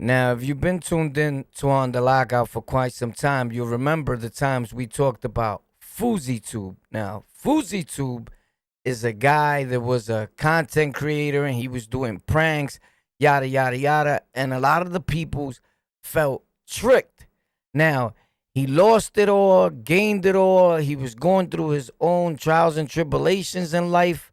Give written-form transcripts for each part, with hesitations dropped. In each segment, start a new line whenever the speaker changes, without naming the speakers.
Now, if you've been tuned in to On the Lockout for quite some time, you'll remember the times we talked about FouseyTUBE. Now, FouseyTUBE is a guy that was a content creator and he was doing pranks, yada, yada, yada. And a lot of the peoples felt tricked. Now, he lost it all, gained it all. He was going through his own trials and tribulations in life.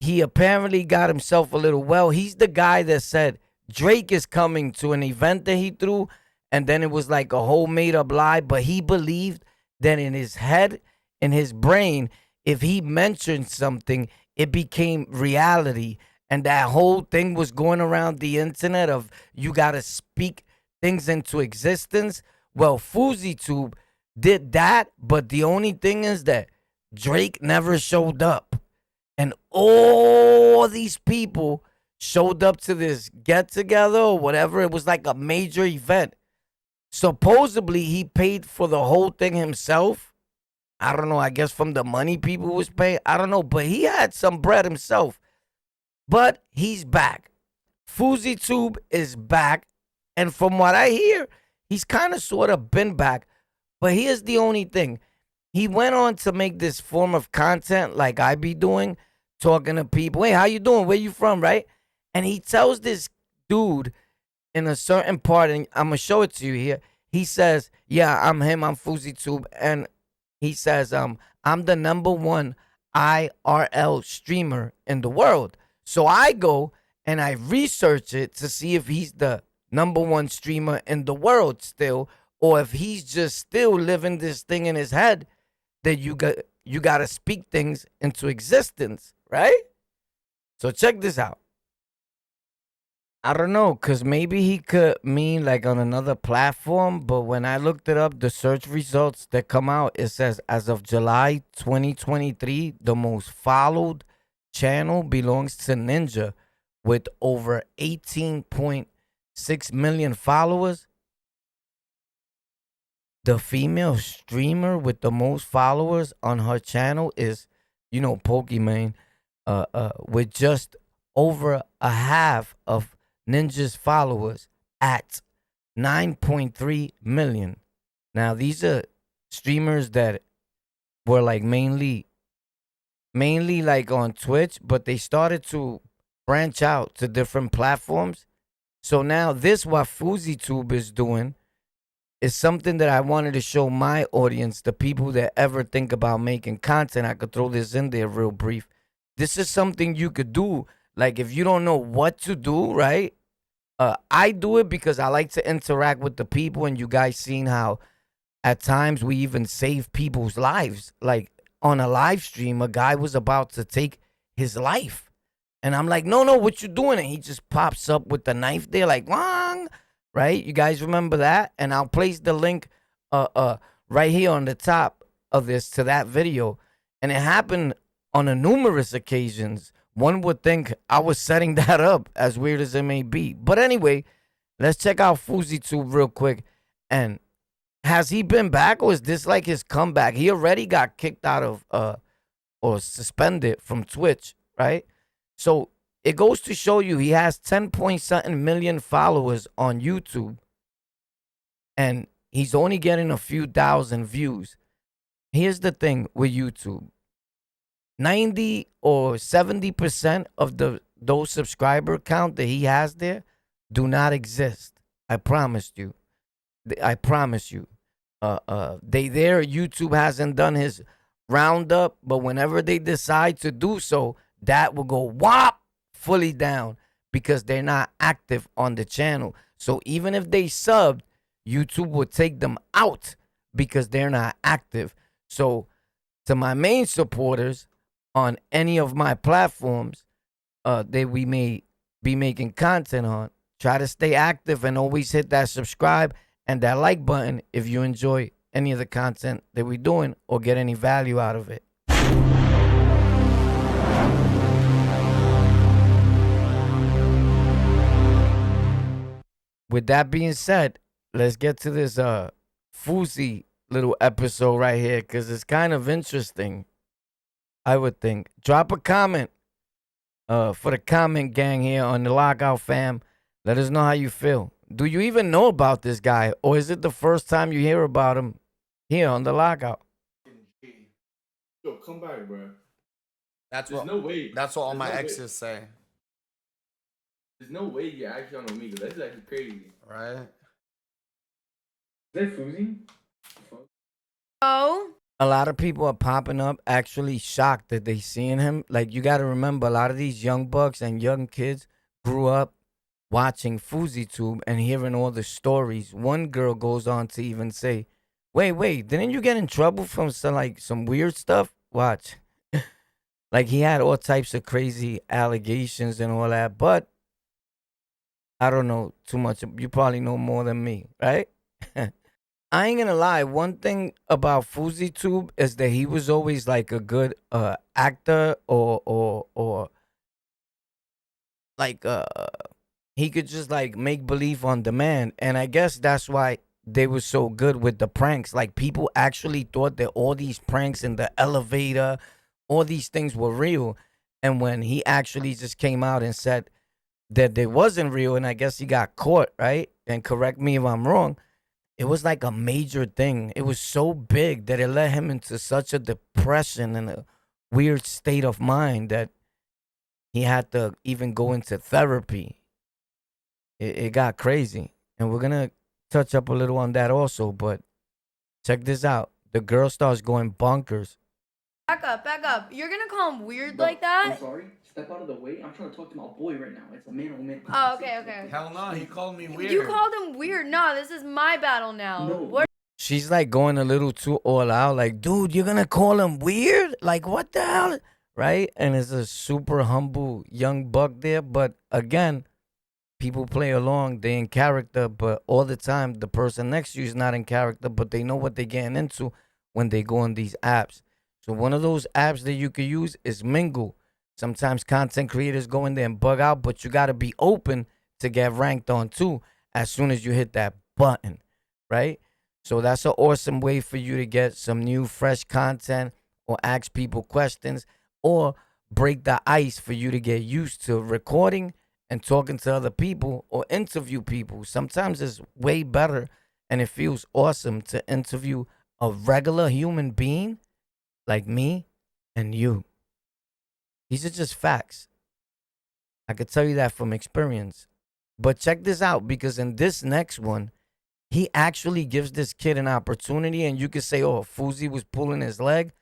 He apparently got himself a little well. He's the guy that said Drake is coming to an event that he threw, and then it was like a whole made up lie. But he believed that in his head, in his brain, if he mentioned something, it became reality. And that whole thing was going around the internet of you got to speak things into existence. Well, FouseyTUBE did that, but the only thing is that Drake never showed up. And all these people showed up to this get together or whatever. It was like a major event. Supposedly, he paid for the whole thing himself. I don't know. I guess from the money people was paying. I don't know. But he had some bread himself. But he's back. FouseyTUBE is back. And from what I hear, he's kind of sort of been back. But here's the only thing. He went on to make this form of content like I be doing, talking to people. Hey, how you doing? Where you from, right? And he tells this dude in a certain part, and I'm going to show it to you here. He says, yeah, I'm him. I'm FouseyTUBE. And he says, I'm the #1 IRL streamer in the world. So I go and I research it to see if he's the #1 streamer in the world still, or if he's just still living this thing in his head that you got to speak things into existence, right? So check this out. I don't know, because maybe he could mean like on another platform, but when I looked it up, the search results that come out, it says as of July 2023, the most followed channel belongs to Ninja with over 18.6 million followers. The female streamer with the most followers on her channel is, Pokimane, with just over a half of Ninja's followers at 9.3 million. Now, these are streamers that were like mainly like on Twitch, but they started to branch out to different platforms. So now this what FouseyTUBE is doing is something that I wanted to show my audience, the people that ever think about making content. I could throw this in there real brief. This is something you could do. Like if you don't know what to do, right? I do it because I like to interact with the people, and you guys seen how at times we even save people's lives. Like on a live stream, a guy was about to take his life. And I'm like, no, what you doing? And he just pops up with the knife there, like, wang, right? You guys remember that? And I'll place the link right here on the top of this to that video. And it happened on a numerous occasions. One would think I was setting that up, as weird as it may be. But anyway, let's check out FouseyTUBE real quick. And has he been back, or is this like his comeback? He already got kicked out of or suspended from Twitch, right? So it goes to show you he has 10 point something million followers on YouTube, and he's only getting a few thousand views. Here's the thing with YouTube. 90 or 70% of those subscriber count that he has there do not exist. I promised you. I promise you. YouTube hasn't done his roundup, but whenever they decide to do so, that will go whop fully down because they're not active on the channel. So even if they subbed, YouTube will take them out because they're not active. So to my main supporters on any of my platforms that we may be making content on, try to stay active and always hit that subscribe and that like button if you enjoy any of the content that we're doing or get any value out of it. With that being said, let's get to this Fousey little episode right here, because it's kind of interesting, I would think. Drop a comment for the comment gang here on the Lockout fam. Let us know how you feel. Do you even know about this guy, or is it the first time you hear about him here on the Lockout?
Yo, come back, bro.
That's
There's
what.
no way.
That's what all
There's
my
no way.
exes say.
There's no way you're actually on Omegle. That's actually crazy.
Right?
Is that Fousey?
Oh.
A lot of people are popping up actually shocked that they seeing him. Like, you got to remember, a lot of these young bucks and young kids grew up watching FouseyTUBE and hearing all the stories. One girl goes on to even say, wait, didn't you get in trouble from some weird stuff? Watch. Like, he had all types of crazy allegations and all that, but I don't know too much. You probably know more than me, right? I ain't gonna lie. One thing about FouseyTUBE is that he was always like a good actor, or like he could just like make believe on demand, and I guess that's why they were so good with the pranks. Like, people actually thought that all these pranks in the elevator, all these things were real, and when he actually just came out and said that they wasn't real, and I guess he got caught, right? And correct me if I'm wrong. It was like a major thing. It was so big that it led him into such a depression and a weird state of mind that he had to even go into therapy. It got crazy. And we're going to touch up a little on that also. But check this out. The girl starts going bonkers.
Back up. You're gonna call him weird
No,
like that?
I'm sorry. Step out of the way. I'm trying to talk to my boy right now. It's a man on man.
Oh, okay.
Hell no, he called me weird.
You called him weird. Nah, this is my battle now.
No.
What?
She's like going a little too all out. Like, dude, you're going to call him weird? Like, what the hell? Right? And it's a super humble young buck there. But again, people play along. They in character. But all the time, the person next to you is not in character. But they know what they're getting into when they go on these apps. So one of those apps that you could use is Mingle. Sometimes content creators go in there and bug out, but you got to be open to get ranked on too as soon as you hit that button, right? So that's an awesome way for you to get some new, fresh content, or ask people questions, or break the ice for you to get used to recording and talking to other people or interview people. Sometimes it's way better and it feels awesome to interview a regular human being like me and you. These are just facts. I could tell you that from experience. But check this out, because in this next one, he actually gives this kid an opportunity, and you could say, oh, Fousey was pulling his leg.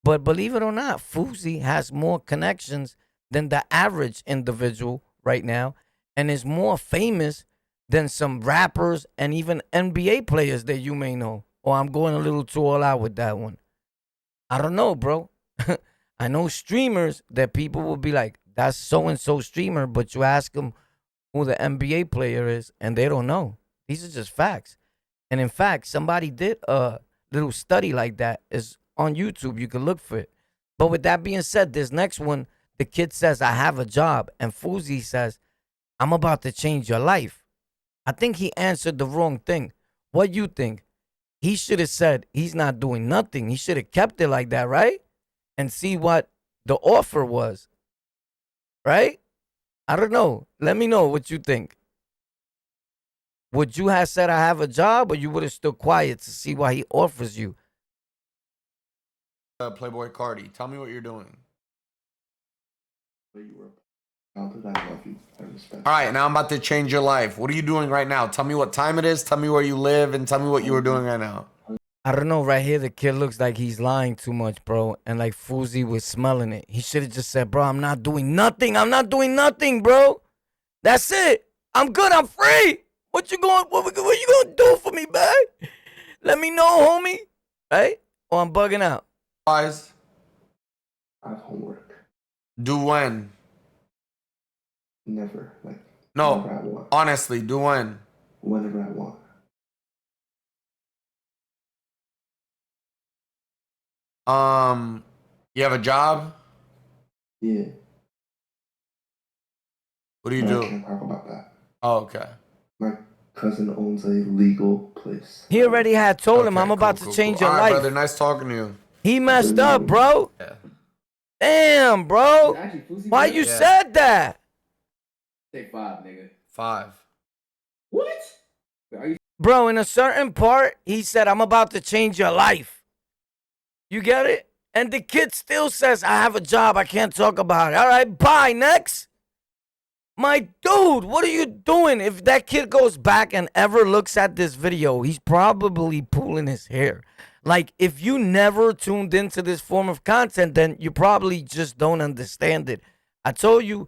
But believe it or not, Fousey has more connections than the average individual right now, and is more famous than some rappers and even NBA players that you may know. Or I'm going a little too all out with that one. I don't know, bro. I know streamers that people will be like, that's so-and-so streamer, but you ask them who the NBA player is, and they don't know. These are just facts. And in fact, somebody did a little study like that. Is on YouTube. You can look for it. But with that being said, this next one, the kid says, I have a job. And Fousey says, I'm about to change your life. I think he answered the wrong thing. What you think? He should have said he's not doing nothing. He should have kept it like that, right? And see what the offer was, right? I don't know. Let me know what you think. Would you have said I have a job, or you would have stood quiet to see what he offers you?
Playboy Cardi, tell me what you're doing.
Where you were. Childhood, I love you. I respect.
All right, now I'm about to change your life. What are you doing right now? Tell me what time it is. Tell me where you live, and tell me what you were doing right now.
I don't know. Right here, the kid looks like he's lying too much, bro. And like Fousey was smelling it. He should have just said, bro, I'm not doing nothing. I'm not doing nothing, bro. That's it. I'm good. I'm free. What you going to do for me, babe? Let me know, homie. Right? Or I'm bugging out.
Guys,
I have homework.
do when?
Never. Like,
No,
whenever I want.
honestly, do when?
Whenever I want.
You have a job?
Yeah.
What do you
But I
do?
can't talk about that.
Oh, okay.
My cousin owns a legal place.
He already had told him,
Okay,
I'm about
cool,
to change
cool.
your
All right,
life.
brother, nice talking to you.
He messed up, bro.
Yeah.
Damn, bro.
Actually, Fousey
Why
did.
you
Yeah.
said that?
Take 5, nigga.
5.
What? Wait, are you
Bro, in a certain part, he said, I'm about to change your life. You get it? And the kid still says, I have a job. I can't talk about it. All right, bye. Next. My dude, what are you doing? If that kid goes back and ever looks at this video, he's probably pulling his hair. Like, if you never tuned into this form of content, then you probably just don't understand it. I told you,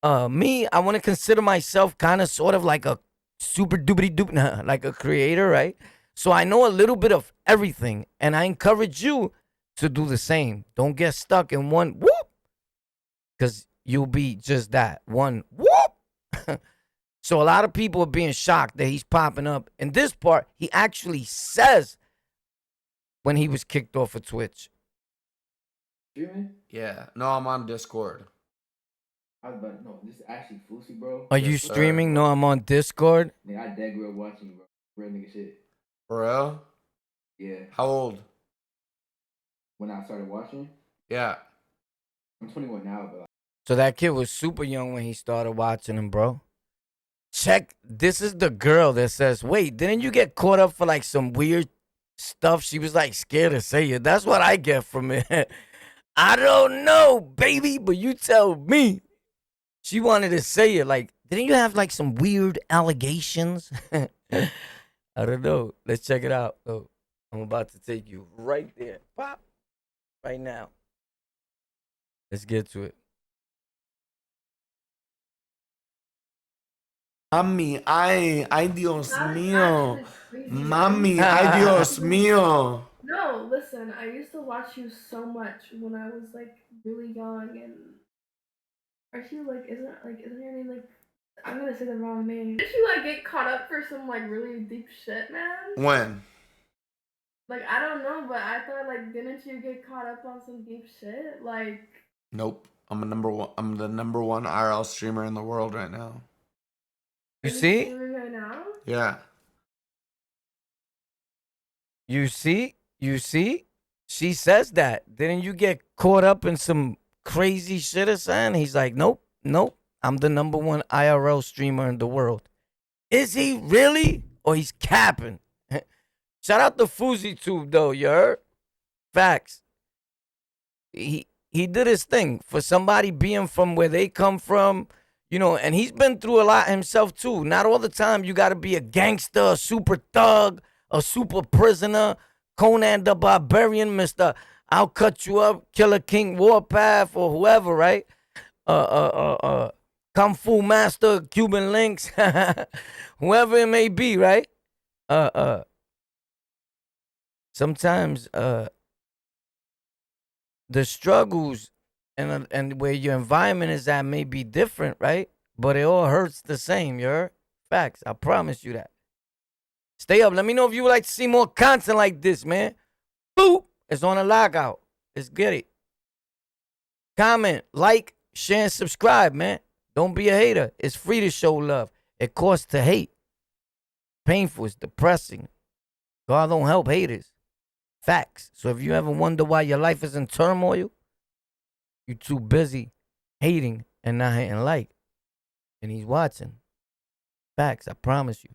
me, I want to consider myself kind of sort of like a super doobity doop, like a creator, right? So I know a little bit of everything, and I encourage you to do the same. Don't get stuck in one whoop, because you'll be just that one whoop. So a lot of people are being shocked that he's popping up. In this part, he actually says when he was kicked off of Twitch.
streaming?
Yeah. No, I'm on Discord.
I was about to know. This is actually Fousey, bro.
Are you
Yes, sir.
streaming? No, I'm on Discord.
Nigga, I dead grew up watching you, bro. Real nigga shit.
For real?
Yeah.
How old?
When I started watching,
Yeah.
I'm 21 now, but like,
So that kid was super young when he started watching him, bro. Check. This is the girl that says, wait, didn't you get caught up for like some weird stuff? She was like scared to say it. That's what I get from it. I don't know, baby, but you tell me. She wanted to say it. Like, didn't you have like some weird allegations? I don't know. Let's check it out. Oh, I'm about to take you right there. Pop. Right now. Let's get to it.
Mami, ay Dios
That's
mío.
actually crazy.
Mami, ay Dios mío.
No, listen, I used to watch you so much when I was like really young and aren't you like isn't your name like I'm gonna say the wrong name. Did you like get caught up for some like really deep shit, man?
When?
Like I don't know, but I thought like didn't you get caught up on some deep shit? Like
Nope. I'm the number one IRL streamer in the world right now.
You
are
see?
streaming right now?
Yeah.
You see? You see? She says that. Didn't you get caught up in some crazy shit or something? He's like, nope, nope. I'm the number one IRL streamer in the world. Is he really? Or he's capping? Shout out to FouseyTUBE though, you heard? Facts. He did his thing. For somebody being from where they come from, you know, and he's been through a lot himself too. Not all the time you gotta be a gangster, a super thug, a super prisoner, Conan the Barbarian, Mr. I'll cut you up, Killer King Warpath, or whoever, right? Kung Fu Master, Cuban Links, whoever it may be, right? Sometimes the struggles and where your environment is at may be different, right? But it all hurts the same, you heard? Facts. I promise you that. Stay up. Let me know if you would like to see more content like this, man. Boop. It's on a lockout. Let's get it. Comment, like, share, and subscribe, man. Don't be a hater. It's free to show love. It costs to hate. Painful. It's depressing. God don't help haters. Facts. So if you ever wonder why your life is in turmoil, you're too busy hating and not hitting like. And he's watching. Facts. I promise you.